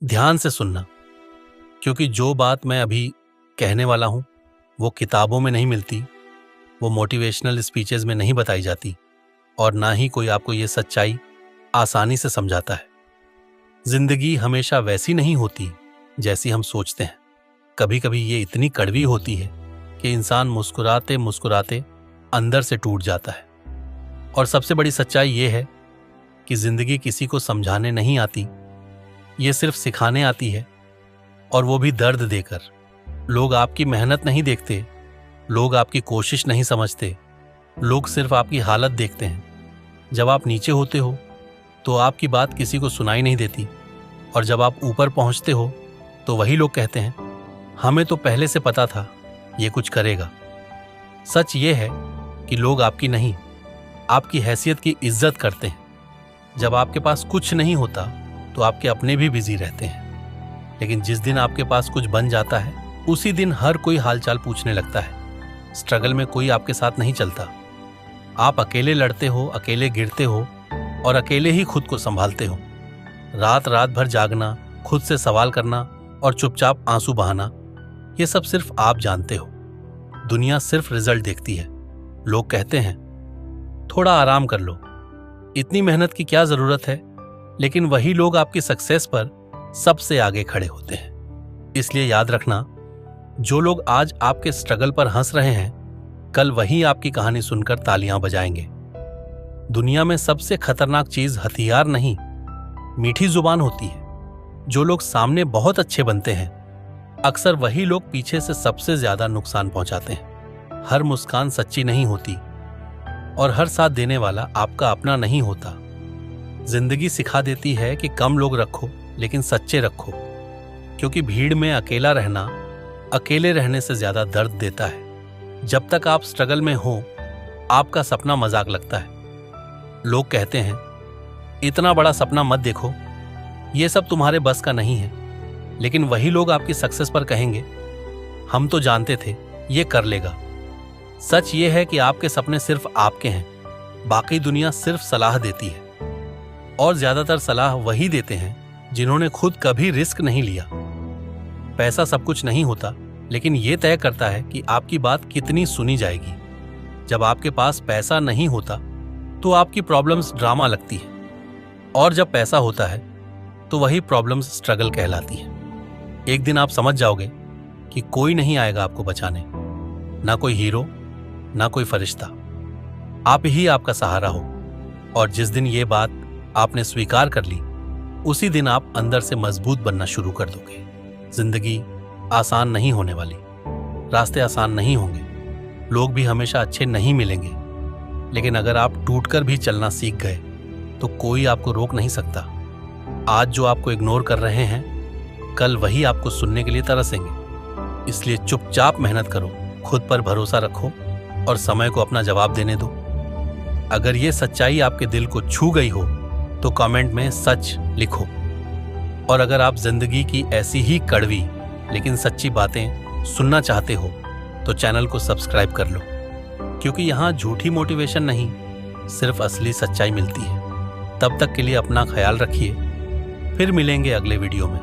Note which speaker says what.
Speaker 1: ध्यान से सुनना, क्योंकि जो बात मैं अभी कहने वाला हूं वो किताबों में नहीं मिलती, वो मोटिवेशनल स्पीचेस में नहीं बताई जाती और ना ही कोई आपको ये सच्चाई आसानी से समझाता है। जिंदगी हमेशा वैसी नहीं होती जैसी हम सोचते हैं। कभी कभी ये इतनी कड़वी होती है कि इंसान मुस्कुराते मुस्कुराते अंदर से टूट जाता है। और सबसे बड़ी सच्चाई ये है कि जिंदगी किसी को समझाने नहीं आती, ये सिर्फ सिखाने आती है, और वो भी दर्द देकर। लोग आपकी मेहनत नहीं देखते, लोग आपकी कोशिश नहीं समझते, लोग सिर्फ आपकी हालत देखते हैं। जब आप नीचे होते हो तो आपकी बात किसी को सुनाई नहीं देती, और जब आप ऊपर पहुंचते हो तो वही लोग कहते हैं, हमें तो पहले से पता था ये कुछ करेगा। सच ये है कि लोग आपकी नहीं, आपकी हैसियत की इज्जत करते हैं। जब आपके पास कुछ नहीं होता तो आपके अपने भी बिजी रहते हैं, लेकिन जिस दिन आपके पास कुछ बन जाता है उसी दिन हर कोई हालचाल पूछने लगता है। स्ट्रगल में कोई आपके साथ नहीं चलता। आप अकेले लड़ते हो, अकेले गिरते हो और अकेले ही खुद को संभालते हो। रात रात भर जागना, खुद से सवाल करना और चुपचाप आंसू बहाना, ये सब सिर्फ आप जानते हो। दुनिया सिर्फ रिजल्ट देखती है। लोग कहते हैं थोड़ा आराम कर लो, इतनी मेहनत की क्या जरूरत है, लेकिन वही लोग आपकी सक्सेस पर सबसे आगे खड़े होते हैं। इसलिए याद रखना, जो लोग आज आपके स्ट्रगल पर हंस रहे हैं, कल वही आपकी कहानी सुनकर तालियां बजाएंगे। दुनिया में सबसे खतरनाक चीज हथियार नहीं, मीठी जुबान होती है। जो लोग सामने बहुत अच्छे बनते हैं, अक्सर वही लोग पीछे से सबसे ज्यादा नुकसान पहुंचाते हैं। हर मुस्कान सच्ची नहीं होती और हर साथ देने वाला आपका अपना नहीं होता। जिंदगी सिखा देती है कि कम लोग रखो लेकिन सच्चे रखो, क्योंकि भीड़ में अकेला रहना अकेले रहने से ज्यादा दर्द देता है। जब तक आप स्ट्रगल में हो, आपका सपना मजाक लगता है। लोग कहते हैं इतना बड़ा सपना मत देखो, ये सब तुम्हारे बस का नहीं है। लेकिन वही लोग आपकी सक्सेस पर कहेंगे, हम तो जानते थे ये कर लेगा। सच ये है कि आपके सपने सिर्फ आपके हैं, बाकी दुनिया सिर्फ सलाह देती है। और ज्यादातर सलाह वही देते हैं जिन्होंने खुद कभी रिस्क नहीं लिया। पैसा सब कुछ नहीं होता, लेकिन ये तय करता है कि आपकी बात कितनी सुनी जाएगी। जब आपके पास पैसा नहीं होता तो आपकी प्रॉब्लम्स ड्रामा लगती है, और जब पैसा होता है तो वही प्रॉब्लम्स स्ट्रगल कहलाती है। एक दिन आप समझ जाओगे कि कोई नहीं आएगा आपको बचाने, ना कोई हीरो, ना कोई फरिश्ता। आप ही आपका सहारा हो। और जिस दिन ये बात आपने स्वीकार कर ली, उसी दिन आप अंदर से मजबूत बनना शुरू कर दोगे। जिंदगी आसान नहीं होने वाली, रास्ते आसान नहीं होंगे, लोग भी हमेशा अच्छे नहीं मिलेंगे, लेकिन अगर आप टूटकर भी चलना सीख गए तो कोई आपको रोक नहीं सकता। आज जो आपको इग्नोर कर रहे हैं, कल वही आपको सुनने के लिए तरसेंगे। इसलिए चुपचाप मेहनत करो, खुद पर भरोसा रखो और समय को अपना जवाब देने दो। अगर ये सच्चाई आपके दिल को छू गई हो तो कमेंट में सच लिखो। और अगर आप जिंदगी की ऐसी ही कड़वी लेकिन सच्ची बातें सुनना चाहते हो तो चैनल को सब्सक्राइब कर लो, क्योंकि यहाँ झूठी मोटिवेशन नहीं, सिर्फ असली सच्चाई मिलती है। तब तक के लिए अपना ख्याल रखिए, फिर मिलेंगे अगले वीडियो में।